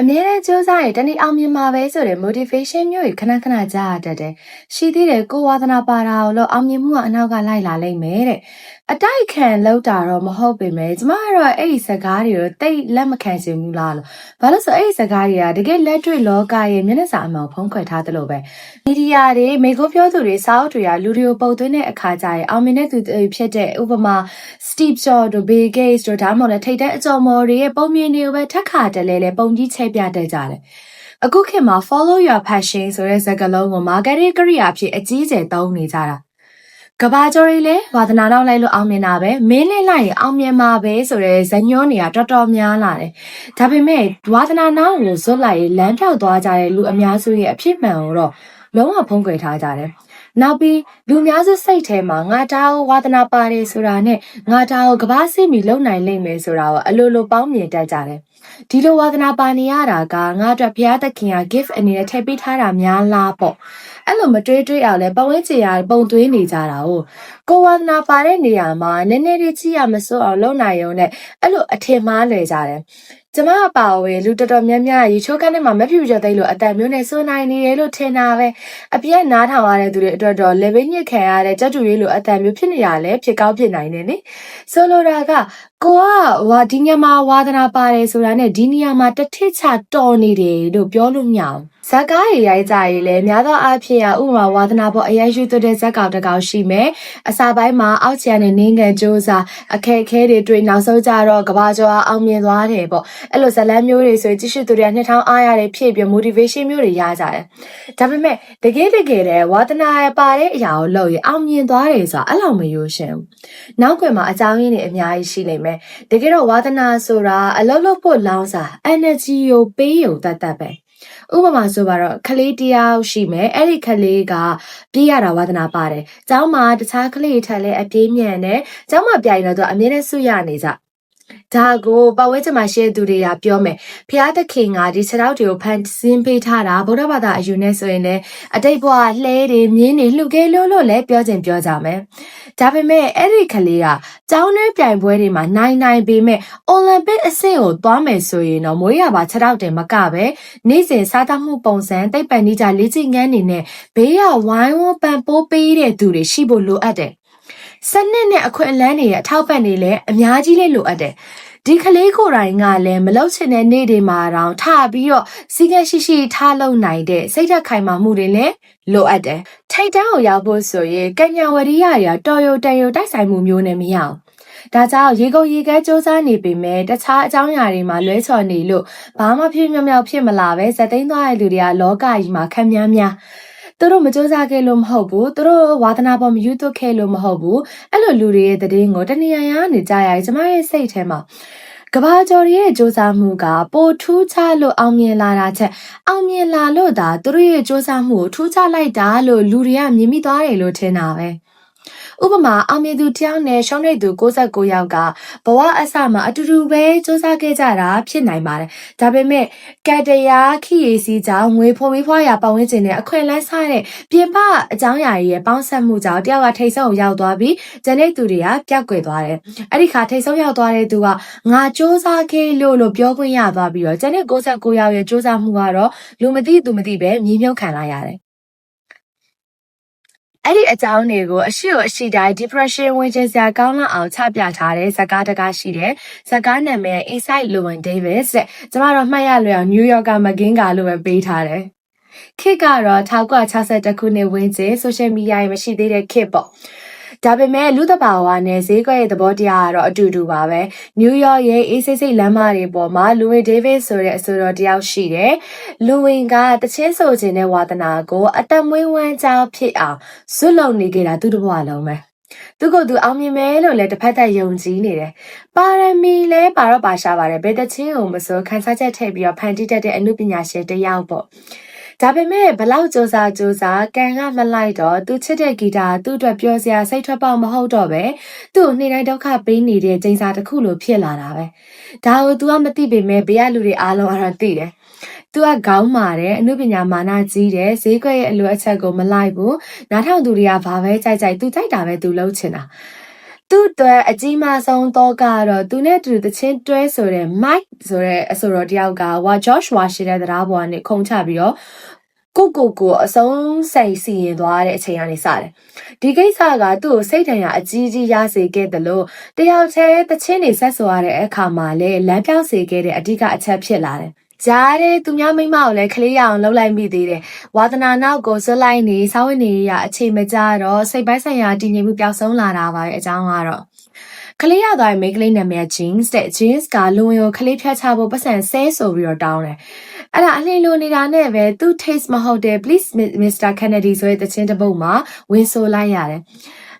အမြဲတမ်းစူးစမ်းရင်တနေ့အောင်မြင်မှာပဲဆိုတဲ့ motivation မျိုးကြီးခဏခဏကြားရတတ်တယ်။ရှိသေးတယ်ကိုယ်ဝါသနာပါတာကိုလို့အောင်မြင်မှုကအနောက်ကလိုက်လာလိမ့်မယ်တဲ့အတိုက်ခံလောက်တာတော့မဟုတ်ပေမဲ့ကျမကတော့အဲ့ဒီစကားတွေကိုတိတ်လက်မခံချင်ဘူးလားလို့ဘာလို့ဆိုအဲ့ဒီစကားတွေကတကယ်လက်တွေ့လောကရဲ့မျက်နှာစာအမှောင်ဖုံးကွယ်ထားသလိုပဲမီဒီယာတွေမိကိုပြောသူတွေစာအုပ်တွေကလူတွေကိုပုတ်သွင်းတဲ့အခါကျရင်အောင်မြင်တဲ့သူတွေဖြစ်တဲ့ဥပမာ Steve Jobs တို့ Bill Gates တို့ဒါမှမဟုတ်လည်းထိပ်တန်းအကျော်မော်တွေရဲ့ပုံမြင်တွေကိုပဲထက်ခါတလဲလဲပုံကြီးချဲ့ပြတတ်ကြတယ်။အခုခေတ်မှာ follow your passion ဆိုတဲ့စကားလုံးကို marketing ကရိယာအဖြစ်အကြီးအကျယ်သုံးနေကြတာ။ကဘာကျော်တွေလည်းဝါသနာနောက်လိုက်လို့အောင်မြင်တာပဲမင်းလင်းလိုက်ရင်အောင်မြင်မှာပဲဆိုတဲ့ဇညွန်းတွေကတော်တော်များလာတယ်။ဒါပေမဲ့ဝါသနာနောက်ကိုဇွတ်လိုက်ရင်လမ်းပြောက်သွားကြတဲ့လူအများစုရဲ့အဖြစ်မှန်ကိုတော့လုံးဝဖုံးကွယ်ထားကြတယ်။နောက်ပြီးလူများစုစိတ်ထဲမှာငါတာကိုဝါသနာပါတယ်ဆိုတာနဲ့ငါတာကိုကဘာစစ်မီလုံနိုင်လိမ့်မယ်ဆိုတာကိုအလိုလိုပေါင်းမြင်တတ်ကြတယ်။ဒီလိုဝါသနာပါနေရတာကငါအတွက်ဘုရားသခင်က gift အနေနဲ့ထည့်ပေးထားတာများလားပေါ့။အဲ့လိုမတွေးအောင်လဲပတ်ဝန်းကျင်ရပုံသွင်းနေကြတာ哦။ကိုဝါသနာပါတဲ့နေရာမှာနည်းနည်းလေးကြည့်ရမစိုးအောင်လုပ်နိုင်ရုံနဲ့အဲ့လိုအထင်မှားလွယ်ကြတယ်။ကျမအပါအဝင်လူတော်တော်များများရေချိုးကန်းထဲမှာမဖြူကြသိလို့အတန်မျိုးနဲ့စိုးနိုင်နေတယ်လို့ထင်တာပဲအပြည့်နားထောင်ရတဲ့သူတွေအတွက်တော့လေဘင်းညစ်ခံရတဲ့ကြက်တူရေးလိုအတန်မျိုးဖြစ်နေရလဲဖြစ်ကောင်းဖြစ်နိုင်တယ်နိဆိုလိုတာကကိုကဒီညမှာဝါသနာပါတယ်ဆိုတာနဲ့ဒီနေရာမှာတထစ်ချတော်နေတယ်လို့ပြောလို့မရအောင်ဇက်ကားတွေရိုက်ကြရင်လည်းများသောအားဖြင့်ဥပမာဝါသနာပေါ်အရယူသွတဲ့ဇက်ကောင်တစ်ကောင်ရှိမယ်အစာပိုင်းမှာအောက်ခြေကနေနင်းကန်ကြိုးစားအခက်အခဲတွေတွေ့နောက်ဆုံးကြတော့ကဘာကျော်အောင်မြင်သွားတယ်ပေါ့အဲ့လိုဇလန်းမျိုးတွေဆိုကြည့်ရှုသူတွေကနှစ်ထောင်အားရတယ်ဖြစ်ပြီး motivation မျိုးတွေရကြတယ်ဒါပေမဲ့တကယ်တဲ့ဝါသနာပါတဲ့အရာကိုလုပ်ရင်အောင်မြင်သွားတယ်ဆိုတာအဲ့လောက်မရိုးရှင်းဘူးနောက်ွယ်မှာအကြောင်းရင်းတွေအများကြီးရှိနေမယ်တကယ်တော့ဝါသနာဆိုတာအလုပ်လုပ်ဖို့လောင်းစား energy ကိုပေးရုံတတ်ပဲဥပမာဆိုပါတော့ခလေးတယောက်ရှိမယ်အဲ့ဒီခလေးကပြေးရတာဝါသနာပါတယ်။ကျောင်းမှာတခြားခလေးထက်လည်းအပြေးမြန်တယ်။ကျောင်းမှာပြိုင်တော့သူအမြဲတမ်းဆုရနေကြ။ဒါကိုပတ်ဝန်းကျင်မှာရှိတဲ့သူတွေကပြောမယ်။ဖျားသခင်ကဒီခြေထောက်တွေကိုဖန်ဆင်းပေးထားတာဗုဒ္ဓဘာသာအယူနဲ့ဆိုရင်လည်းအတိတ်ဘဝလှဲတွေမြင်းတွေလှုပ်ခဲလို့လည်းပြောကြမယ်။ဒါပေမဲ့အဲ့ဒီခလေးကကျောင်းထဲပြိုင်ပွဲတွေမှာနိုင်ပေမဲ့အိုလံပစ်အဆင့်ကိုသွားမယ်ဆိုရင်တော့မွေးရပါခြေထောက်တင်မကပဲနေ့စဉ်စားသမှုပုံစံတိတ်ပန်နေကြလေ့ကျင့်ခန်းနေနဲ့ဘေးကဝိုင်းဝန်းပန်ပိုးပေးတဲ့သူတွေရှိဖို့လိုအပ်တယ်။စနစ်နဲ့အခွင့်အလမ်းတွေရဲ့အထောက်ပံ့တွေလည်းအများကြီးလေးလိုအပ်တယ်။ဒီကလေးကိုယ်တိုင်ကလည်းမလောက်ချင်တဲ့နေ့တွေမှာတောင်ထပြီးတော့စီကရှိထားလုံနိုင်တဲ့စိတ်ဓာတ်ခိုင်မာမှုတွေလည်းလိုအပ်တယ်။ထိတ်တန်းကိုရောက်ဖို့ဆိုရင်ကညာဝရိယတွေကတော်ရုံတန်ရုံတိုက်ဆိုင်မှုမျိုးနဲ့မရအောင်။ဒါကြောင့်ရေကုန်ရေကဲစူးစမ်းနေပေမဲ့တခြားအကြောင်းအရာတွေမှာလွဲချော်နေလို့ဘာမှဖြစ်မြောက်ဖြစ်မလာပဲဇက်သိမ်းသွားတဲ့လူတွေကလောကကြီးမှာခံများသူတို့မစူးစမ်းခဲ့လို့မဟုတ်ဘူးသူတို့ဝါသနာပေါ်မယူသွတ်ခဲ့လို့မဟုတ်ဘူးအဲ့လိုလူတွေရဲ့သတင်းကိုတနေရာရာနေကြရရင်ကျမရဲ့စိတ်ထဲမှာကဘာကျော်ရဲ့စူးစမ်းမှုကပိုထူးခြားလို့အောင်မြင်လာတာချက်အောင်မြင်လာလို့ဒါသူတို့ရဲ့စူးစမ်းမှုကိုထူးခြားလိုက်တာလို့လူတွေကမြင်မိသွားတယ်လို့ထင်တာပဲဥပမာအောင်မြင်သူတယောက်နဲ့ရှုံးတဲ့သူ69ယောက်ကဘဝအစမှာအတူတူပဲစူးစမ်းခဲ့ကြတာဖြစ်နိုင်ပါတယ်။ဒါပေမဲ့ကတရာခီရီစီကြောင့်ငွေဖို့မီးဖွားရပတ်ဝန်းကျင်နဲ့အခွင့်အလမ်းစားတဲ့ပြင်ပအကြောင်းအရာရဲ့ပေါင်းဆက်မှုကြောင့်တယောက်ကထိတ်ဆုံးရောက်သွားပြီးကျန်တဲ့သူတွေကပျောက်ကွယ်သွားတယ်။အဲ့ဒီခါထိတ်ဆုံးရောက်သွားတဲ့သူကငါစူးစမ်းခဲ့လို့ပြောခွင့်ရသွားပြီးတော့ကျန်တဲ့69ယောက်ရဲ့စူးစမ်းမှုကတော့လူမသိသူမသိပဲမြင်းမြုပ်ခံလိုက်ရတယ်။အဲ့ဒီအကြောင်းတွေကိုအရှိတိုင်း depression ဝင်ကျစရာကောင်းလောက်အောင်ချပြထားတဲ့ဇာတ်ကားတကားရှိတယ်။ဇာတ်ကားနာမည် Inside Llewyn Davis တဲ့။ကျမတို့မှတ်ရလွယ်အောင် New Yorker မကင်းကာလို့ပဲပေးထားတယ်။ခေတ်ကတော့1962ခုနှစ်ဝန်းကျင် social media တွေမရှိသေးတဲ့ခေတ်ပေါ့။ဒါပေမဲ့လူသဘာဝနဲ့ဈေးကွက်ရဲ့သဘောတရားကတော့အတူတူပါပဲနယူးယောက်ရဲ့အေးစိတ်လမ်းမတွေပေါ်မှာလူဝင်းဒေးဗစ်ဆိုတဲ့အဆိုတော်တယောက်ရှိတယ်လူဝင်းကတချင်းဆိုခြင်းနဲ့ဝါသနာကိုအသက်မွေးဝမ်းကြောင်းဖြစ်အောင်ဇွတ်လုံနေကြတာသူ့တစ်ဘဝလုံးပဲသူကသူအောင်မြင်မယ်လို့လည်းတစ်ဖက်သက်ယုံကြည်နေတယ်ပါရမီလည်းပါတော့ပါရှားပါတယ်ဘယ်တချင်းကိုမစိုးခန်းစားချက်ထည့်ပြီးတော့ဖန်တီးတတ်တဲ့အမှုပညာရှင်တယောက်ပေါ့ဒါပေမဲ့ဘလောက်စူးစမ်းကန်ကမလိုက်တော့သူချစ်တဲ့ဂီတာသူ့အတွက်ပြောစရာစိတ်ထွက်ပေါက်မဟုတ်တော့ပဲသူ့နေ့တိုင်းဒုက္ခပေးနေတဲ့ချိန်စာတစ်ခုလိုဖြစ်လာတာပဲဒါကို तू ကမသိပေမဲ့ဘေးကလူတွေအားလုံးအဲ့ဒါသိတယ်သူကခေါင်းမာတယ်အမှုပညာမာနကြီးတယ်ဈေးကွက်ရဲ့အလိုအချက်ကိုမလိုက်ဘူးနားထောင်သူတွေကဘာပဲကြိုက်သူကြိုက်တာပဲသူလုပ်ချင်တာ တွဲအကြီးမားဆုံးတော့ကတော့သူနဲ့တူတချင်းတွဲဆိုတဲ့ Mike ဆိုတဲ့အဆိုတော်တယောက်ကGeorge Washington တရားပေါ်ကနေခုံချပြီးတော့ကိုအဆုံးစိတ်စီရင်သွားတဲ့အချိန်ကနေစတယ်ဒီကိစ္စကသူ့ကိုစိတ်ထန်ရအကြီးကြီးရစေခဲ့တယ်လို့တယောက်တည်းတချင်းတွေဆက်ဆိုရတဲ့အခါမှာလည်းလမ်းပြောင်းစေခဲ့တဲ့အဓိကအချက်ဖြစ်လာတယ်ကြားတဲ့သူများမိမကိုလည်းခလေးရအောင်လှုပ်လိုက်မိသေးတယ်။ဝါသနာနောက်ကိုစွတ်လိုက်နေစောင်းဝင်နေရအခြေမကြတော့စိတ်ပိုင်းဆိုင်ရာတည်ငြိမ်မှုပျောက်ဆုံးလာတာပါပဲအကြောင်းကတော့ခလေးရသွားရင်မိန်းကလေးနာမည် Jeans တဲ့ Jeans ကလူဝင်ကိုခလေးဖြတ်ချဖို့ပတ်စံဆဲဆိုပြီးတော့တောင်းတယ်။အဲ့ဒါအလှလိုနေတာနဲ့ပဲသူ့ taste မဟုတ်တဲ့ Please Mr. Kennedy ဆိုတဲ့တချင်းတစ်ပုဒ်မှာဝင်ဆိုလိုက်ရတယ်။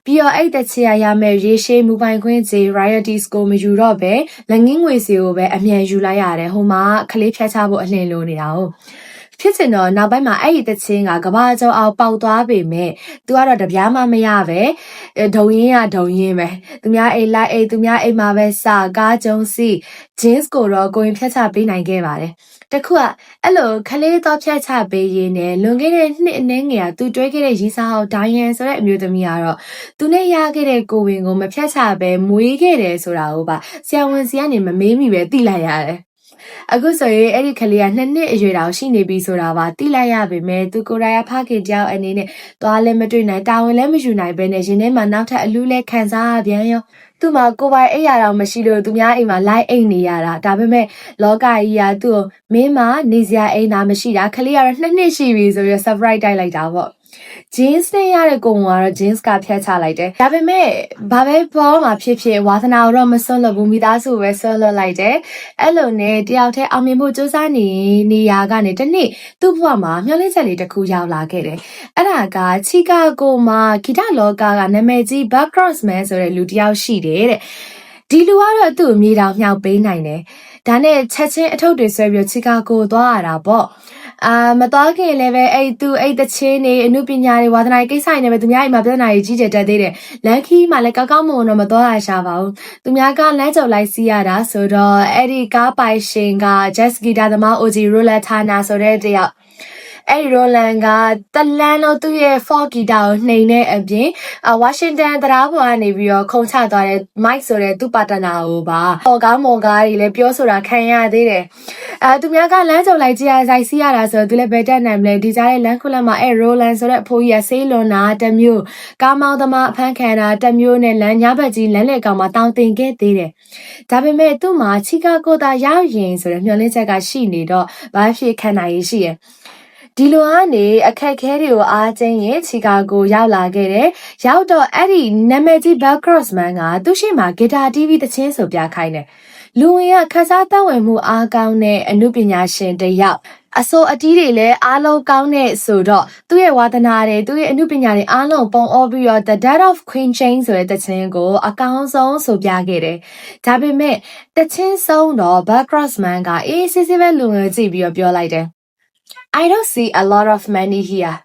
ပြီးတော့အဲ့တချီရမယ်ရေရှည်မူပိုင်ခွင့်ကြီး royalties ကိုမယူတော့ပဲလက်ငင်းငွေစီကိုပဲအမြန်ယူလိုက်ရတယ်ဟိုမှာခလေးဖြတ်ချဖို့အလှလိုနေတာဟုတ်ဖြစ်စင်တော့နောက်ပိုင်းမှာအဲ့ဒီတချင်းကကဘာကျော်အောင်ပေါက်သွားပေမဲ့သူကတော့တပြားမှမရပဲဒုံရင်းပဲသူများအိမ်လိုက်အိမ်သူများအိမ်မှာပဲစကားကြုံစီ jeans ကိုတော့ကိုရင်ဖြတ်ချပေးနိုင်ခဲ့ပါတယ်တခုကအဲ့လိုခလေးတော့ဖြတ်ချပေးရင်းနဲ့လွန်ခဲ့တဲ့နှစ်အနည်းငယ်ကသူတွဲခဲ့တဲ့ရီစာဟောက်ဒိုင်ယန်ဆိုတဲ့အမျိုးသမီးကတော့သူနဲ့ရခဲ့တဲ့ကိုဝင်ကိုမဖြတ်ချပဲမွေးခဲ့တယ်ဆိုတာကိုပါဆရာဝန်စီကနေမမေးမိပဲသိလိုက်ရတယ်အခုဆိုရင်အဲ့ဒီခလေးက2နှစ်အရွယ်တောင်ရှိနေပြီဆိုတာပါသိလိုက်ရပေမဲ့သူကိုယ်တိုင်ကဖခင်တယောက်အနေနဲ့သွားလည်းမတွေ့နိုင်တာဝန်လည်းမယူနိုင်ပဲနဲ့ရင်ထဲမှာနောက်ထပ်အလူးလဲခံစားရပြန်ရောသူ့မှာကိုယ်ပိုင်အိပ်ရတော့မရှိလို့သူများအိမ်မှာလိုက်အိမ်နေရတာဒါပေမဲ့လောကကြီးကသူ့ကိုမင်းမနေစရာအိမ်သာမရှိတာခလေးကတော့2နှစ်ရှိပြီဆိုပြီး surprise တိုက်လိုက်တာပေါ့jeans နဲ့ရတဲ့ကိုကတော့ jeans ကဖြတ်ချလိုက်တယ်ဒါပေမဲ့ဘာပဲပေါ်မှာဖြစ်ဝါသနာတော့မစွန့်လွတ်ဘူးမိသားစုပဲစွန့်လွတ်လိုက်တယ်အဲ့လိုနဲ့တယောက်တည်းအောင်မြင်ဖို့စူးစမ်းနေရကနေတနေ့သူ့ဘဝမှာမျှော်လင့်ချက်လေးတစ်ခုရောက်လာခဲ့တယ်အဲ့ဒါကချီကာဂိုမှာဂီတလောကကနာမည်ကြီး Buck Grossman ဆိုတဲ့လူတစ်ယောက်ရှိတယ်တဲ့ဒီလူကတော့သူ့အမြေတောင်မြောက်ပေးနိုင်တယ်ဒါနဲ့ချက်ချင်းအထုပ်တွေဆွဲပြီးချီကာဂိုသွားရတာပေါ့မသွားခင်လည်းပဲအဲ့တချင်းနေအနုပညာတွေဝါသနာကိစ္စတွေနဲ့ပဲသူများအိမ်မှာပြဿနာတွေကြီးကျယ်တက်သေးတယ်လမ်းခီးမှာလည်းကောက်မွန်တော့မသွားရရှာပါဘူးသူများကလမ်းကြုံလိုက်စီးရတာဆိုတော့အဲ့ဒီကားပိုင်ရှင်က Jazz Guitar သမား OG Roland Turner ဆိုတဲ့တယောက်အဲ့ဒီရိုလန်ကတလန်းတော့သူ့ရဲ့ folk guitar ကိုနှိမ်တဲ့အပြင်ဝါရှင်တန်တရားပေါ်ကနေပြီးတော့ခုံချသွားတဲ့ Mike ဆိုတဲ့သူ့ပါတနာကိုပါဟော်ကားမော်ကားတွေလည်းပြောဆိုတာခံရသေးတယ်သူများကလမ်းကြုံလိုက်ကြရဆိုင်စီးရတာဆိုတော့သူလည်းဘယ်တက်နိုင်မလဲဒီကြားရဲ့လမ်းခုလက်မှာအဲ့ရိုလန်ဆိုတဲ့အဖိုးကြီးကဆေးလွန်တာတစ်မျိုးကားမောင်းသမားအဖမ်းခံတာတစ်မျိုးနဲ့လမ်းညဘက်ကြီးလမ်းလေကောင်မှာတောင်းတင်ခဲ့သေးတယ်ဒါပေမဲ့သူ့မှာချီကာဂိုသာရောက်ရင်ဆိုတဲ့မျှော်လင့်ချက်ကရှိနေတော့ဘာဖြစ်ခံနိုင်ရရှိရဲ့ဒီလိုကနေအခက်ခဲတွေကိုအားကျင်းရင်ချီကာဂိုရောက်လာခဲ့တယ်။ရောက်တော့အဲ့ဒီနာမည်ကြီး Buck Grossman ကသူ့ရှိမှာဂီတာ TV တချင်းဆိုပြခိုင်းတယ်။လူဝင်ကခန်းစားတတ်ဝင်မှုအားကောင်းတဲ့အနုပညာရှင်တယောက်အစိုးအတီးတွေလည်းအားလုံးကောင်းတဲ့ဆိုတော့သူ့ရဲ့ဝါသနာတွေသူ့ရဲ့အနုပညာတွေအားလုံးပုံအောပြီးတော့ The Death of Queen Jane ဆိုတဲ့တချင်းကိုအကောင်းဆုံးဆိုပြခဲ့တယ်။ဒါပေမဲ့တချင်းဆုံးတော့ Buck Grossman ကအေးစစ်ပဲလူဝင်ကြည့်ပြီးတော့ပြောလိုက်တယ်I don't see a lot of money here.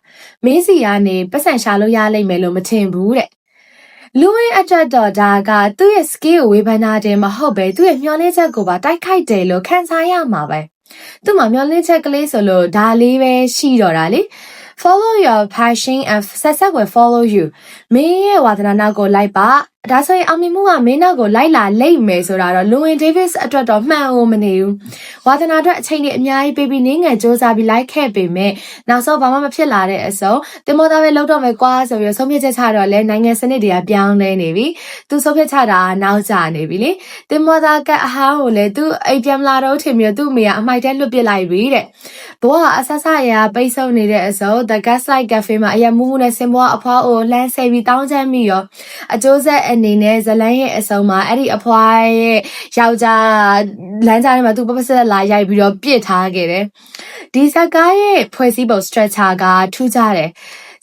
မင်းစီကနေပတ်စံရှာလို့ရလိမ့်မယ်လို့မထင်ဘူးတဲ့။လူဝင်အတွက်တော့ဒါကသူ့ရဲ့ skill ကိုဝေဖန်တာတင်မဟုတ်ပဲသူ့ရဲ့မျှော်လင့်ချက်ကိုပါတိုက်ခိုက်တယ်လို့ခံစားရမှာပဲ။သူ့မှာမျှော်လင့်ချက်ကလေးဆိုလို့ဒါလေးပဲရှိတော့တာလေ။ Follow your passion and success will follow you. မင်းရဲ့ဝါသနာနောက်ကိုလိုက်ပါဒါဆိုရင်အောင်မြင်မှုကမင်းနောက်ကိုလိုက်လာလိမ့်မယ်ဆိုတာတော့လူဝင် Davis အတွက်တော့မှန်ဦးမနေဘူးဝါသနာအတွက်အချိန်တွေအများကြီးပေးပြီးနင်းငယ်စူးစမ်းပြီးလိုက်ခဲ့ပေမဲ့နောက်ဆုံးဘာမှမဖြစ်လာတဲ့အစုံတင်မောသားပဲလောက်တော့မယ်ကွာဆိုပြီးဆုံးဖြတ်ချက်ချတော့လဲနိုင်ငံစနစ်တွေကပြောင်းလဲနေပြီသူဆုံးဖြတ်ချတာနောက်ကျနေပြီလေတင်မောသားကအဟောင်းကိုလည်းသူအိမ်ပြန်လာတော့ထင်ပြီးသူ့အမေကအမိုက်တဲလွတ်ပစ်လိုက်ပြီတဲ့ဘဝအဆဆရပိတ်ဆို့နေတဲ့အစုံ The Gaslight Cafe မှာအရမူးနဲ့စင်ဘွားအဖွားကိုလှမ်းဆဲပြီးတောင်းချမ်းမိရောအကျိုးဆက်အနေနဲ့ဇလန်းရဲ့အဆုံးမှာအဲ့ဒီအဖွားရဲ့ယောက်ျားလမ်းကြားထဲမှာသူပပဆက်လာရိုက်ပြီးတော့ပြစ်ထားခဲ့တယ်။ဒီဇက်ကားရဲ့ဖွဲ့စည်းပုံ structure ကထူးခြားတယ်။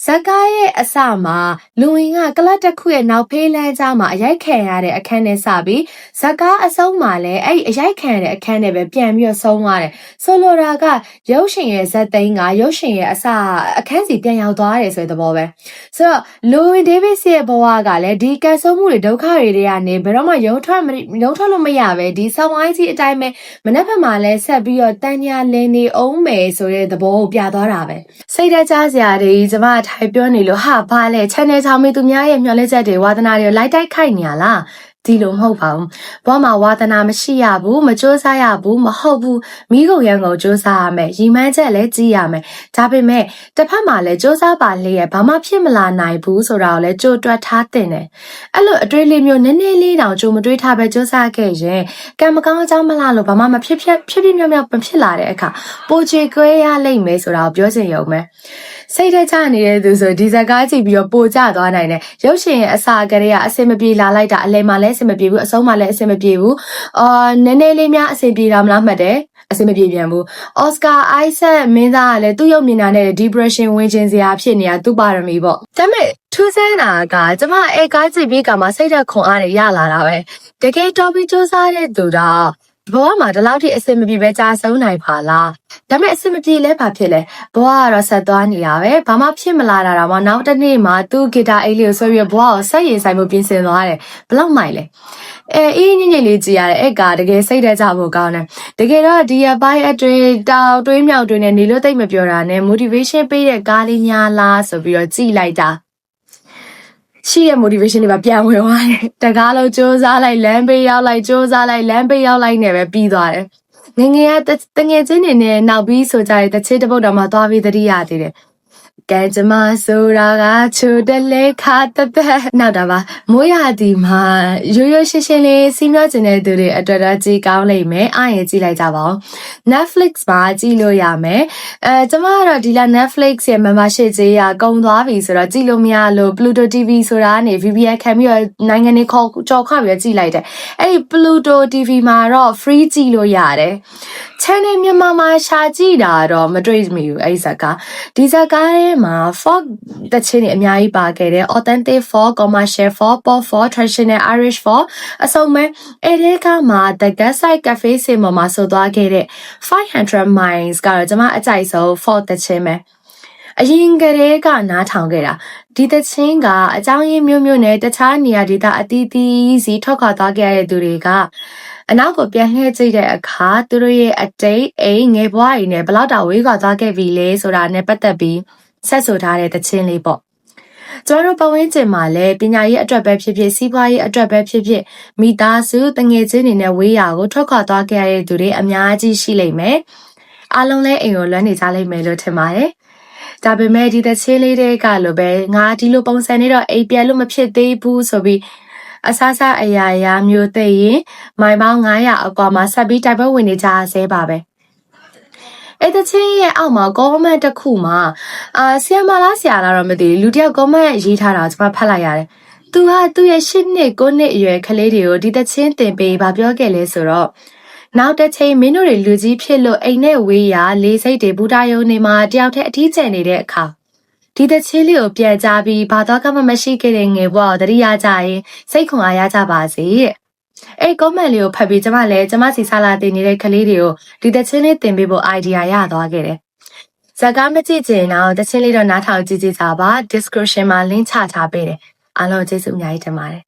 ဇက်ကားရဲ့အစမှာလူဝင်ကကလပ်တစ်ခုရဲ့နောက်ဖေးလမ်းကြားမှာအရိုက်ခံရတဲ့အခန်းနဲ့စပြီးဇက်ကားအဆုံးမှာလည်းအဲ့ဒီအရိုက်ခံတဲ့အခန်းနဲ့ပဲပြန်ပြီးတော့ဆုံးသွားတယ်။ဆိုလိုတာကရုပ်ရှင်ရဲ့ဇက်သိန်းကရုပ်ရှင်ရဲ့အစအခန်းစီပြန်ရောက်သွားတယ်ဆိုတဲ့သဘောပဲ။ဆိုတော့လူဝင် Davis ရဲ့ဘဝကလည်းဒီကံဆိုးမှုတွေဒုက္ခတွေတွေကနေဘယ်တော့မှရုံထွက်လို့မရပဲဒီဆောင်းဝိုင်းကြီးအတိုင်းပဲမနေ့ကမှလည်းဆက်ပြီးတော့တန်ညာလင်းနေအောင်မယ်ဆိုတဲ့သဘောကိုပြသွားတာပဲ။စိတ်ဓာတ်ကြစရာတွေကျမ ထိုင်ပြောနေလို့ဟာဘာလဲ channel ချောင်းမီသူများရဲ့မျှော်လင့်ချက်တွေဝါသနာတွေလိုက်တိုက်ခိုက်နေရလားဒီလိုမဟုတ်ပါဘူးဘဝမှာဝါသနာမရှိရဘူးမစ조사ရဘူးမဟုတ်ဘူးမိကုန်ရန်ကုန်စ조사ရမယ်ရီမှန်းချက်လည်းကြည့်ရမယ်ဒါပေမဲ့တစ်ဖက်မှာလည်းစ조사ပါလေရဲ့ဘာမှဖြစ်မလာနိုင်ဘူးဆိုတာကိုလည်းကြိုတွက်ထားတင်တယ်အဲ့လိုအတွေ့လေးမျိုးနည်းနည်းလေးတောင်ကြိုမတွေးထားပဲစ조사ခဲ့ရင်ကံမကောင်းအကြောင်းမလားလို့ဘာမှမဖြစ်မြောက်မဖြစ်လာတဲ့အခါပိုချေကွဲရလိမ့်မယ်ဆိုတာကိုပြောချင်ရုံပဲစိတ်ထဲချနေတဲ့သူဆိုဒီဇက်ကားကြည့်ပြီးတော့ပိုကျသွားနိုင်တယ်ရုပ်ရှင်အစာကလေးကအစင်မပြေလာလိုက်တာအလဲမှာလည်းအစင်မပြေဘူးအဆုံးမှာလည်းအစင်မပြေဘူးနည်းနည်းလေးများအစင်ပြေတာမလားမှတ်တယ်အစင်မပြေပြန်ဘူးအော်စကာအိုက်ဆက်မင်းသားကလည်းသူ့ရုပ်မြင်တာနဲ့ depression ဝင်ခြင်းစရာဖြစ်နေတာသူ့ပါရမီပေါ့ဒါပေမဲ့ထူးဆန်းတာကကျမကားကြည့်ပြီးကမှစိတ်သက်ခွန်အားတွေရလာတာပဲတကယ်တော့ပြီးစူးစမ်းတဲ့သူတော့ဘဝမှာဒီလောက်ထိအဆင်မပြေပဲကြာဆုံးနိုင်ပါလားဒါပေမဲ့အဆင်မပြေလဲဘာဖြစ်လဲဘဝကတော့ဆက်သွားနေတာပဲဘာမှဖြစ်မလာတာတော့နောက်တစ်နေ့မှာသူ့ဂီတာအိတ်လေးကိုဆွဲပြီးဘဝကိုဆက်ရင်ဆိုင်မှုပြင်ဆင်သွားတယ်ဘလောက်မိုက်လဲအေးညင်ညင်လေးကြည်ရတယ်ကတကယ်စိတ်ထဲကြဖို့ကောင်းတယ်တကယ်တော့ဒီအပိုင်းအတွင်းတောင်တွေးမြောက်တွေနဲ့နေလို့သိမ့်မပြောတာနဲ့ motivation ပေးတဲ့ကားလေးများလားဆိုပြီးတော့ကြည်လိုက်တာရှိတဲ့ motivation တွေပါပြန်ဝင်သွားတယ်တကားလုံးစူးစမ်းလိုက်လမ်းပေးရောက်လိုက်စူးစမ်းလိုက်လမ်းပေးရောက်လိုက်နေပဲပြီးသွားတယ်ငငယ်ကတငယ်ချင်းတွေနဲ့နောက်ပြီးဆိုကြတဲ့တချစ်တစ်ပုတ်တော်မှာသွားပြီးတတိယသေးတယ်ကဲကျမဆိုတာကချိုတက်လေခါတသက်နောက်တာပါမိုးရသည်မှာရိုးရိုးရှင်းရှင်းလေးစီးမျောကျင်တဲ့သူတွေအတွက်တော့ကြည်ကောင်းလိမ့်မယ်အားရင်ကြည့်လိုက်ကြပါဦး Netflix မှာကြည့်လို့ရမယ်ကျမကတော့ဒီလ Netflix ရဲ့ membership ကြီးကကုန်သွားပြီဆိုတော့ကြည့်လို့မရလို့ Pluto TV ဆိုတာကနေ VPN ခံပြီးတော့နိုင်ငံတွေခေါ်ကြော်ခပြီးတော့ကြည့်လိုက်တယ်အဲ့ဒီ Pluto TV မှာတော့ free ကြည့်လို့ရတယ် channel မြန်မာမှာရှာကြည့်တာတော့မတွေ့မိဘူးအဲ့ဒီဇာတ်ကားဒီဇာတ်ကားထဲမှာ folk တချင်းတွေအများကြီးပါခဲ့တယ် authentic folk commercial folk pop folk traditional irish folk အစုံပဲအဲ့ဒီကမှာ the Gatside cafe စင်ပေါ်မှာဆိုသွားခဲ့တဲ့500 miles ကတော့ကျွန်မအကြိုက်ဆုံး folk တချင်းပဲအရင်ကတည်းကနားထောင်ခဲ့တာဒီတချင်းကအကြောင်းရင်းမျိုးနဲ့တခြားနေရာဒေသအသီးသီးစီထွက်ခွာသွားခဲ့ရတဲ့သူတွေကအနောက်ကိုပြန်လှည့်ကြည့်တဲ့အခါသူတို့ရဲ့အတိတ်အိမ်ငယ်ဘဝတွေနဲ့ဘလောက်တောင်ဝေးကွာသွားခဲ့ပြီလဲဆိုတာနဲ့ပတ်သက်ပြီးဆက်ဆိုထားတဲ့တခြင်းလေးပေါ့ကျွန်တော်တို့ပတ်ဝန်းကျင်မှာလည်းပညာရေးအတွက်ပဲဖြစ်ဖြစ်စီးပွားရေးအတွက်ပဲဖြစ်ဖြစ်မိသားစုတငယ်ချင်းတွေနဲ့ဝေးရာကိုထွက်ခွာသွားခဲ့ရတဲ့သူတွေအများကြီးရှိလိမ့်မယ်အားလုံးလည်းအိမ်ကိုလွမ်းနေကြလိမ့်မယ်လို့ထင်ပါတယ်ဒါပေမဲ့ဒီတခြင်းလေးတွေကလိုပဲငါဒီလိုပုံစံနေတော့အိမ်ပြန်လို့မဖြစ်သေးဘူးဆိုပြီးအဆအဆအရာမျိုးသိရင်မိုင်ပေါင်း900အကွာမှာဆက်ပြီးတိုက်ပွဲဝင်နေကြဆဲပါပဲအဲ့တချင်းရဲ့အောက်မှာ comment တစ်ခုမှာဆီယမလားဆရာလားတော့မသိဘူးလူတယောက် comment ရေးထားတာကျွန်မဖတ်လိုက်ရတယ်သူကသူ့ရဲ့8နှစ်9နှစ်အရွယ်ကလေးတွေကိုဒီတချင်းသင်ပေးဗာပြောခဲ့လဲဆိုတော့နောက်တစ်ချိန်မင်းတို့တွေလူကြီးဖြစ်လို့အိမ်နဲ့ဝေးရာလေးစိတ်တွေဘူတာယုံနေမှာတယောက်တည်းအထီးကျန်နေတဲ့အခါဒီတချင်းလေးကိုပြန်ကြပြီးဘာတော့ကမှမရှိခဲ့တဲ့ငယ်ဘဝကိုတတိယကြရင်စိတ်ခွန်အားရကြပါစေတဲ့အဲ့ comment လေးကိုဖတ်ပြီးကျမစီဆလာတင်နေတဲ့ကလေးတွေကိုဒီတချင်းလေးတင်ပေးဖို့ idea ရသွားခဲ့တယ်ဇာတ်ကားမကြည့်ချင်တော့တချင်းလေးတော့နားထောင်ကြည့်ကြပါ description မှာ link ချထားပေးတယ်အားလုံးကျေးဇူးအများကြီးတင်ပါတယ်